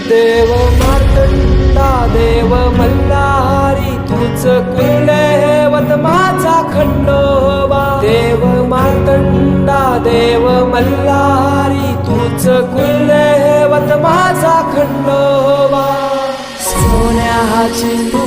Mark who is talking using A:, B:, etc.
A: देव मार्तंडा देव मल्हारी तूच कुलदैवत माझा खंडोबा. देव मार्तंडा देव मल्हारी तूच कुलदैवत माझा खंडोबा. सोन्याची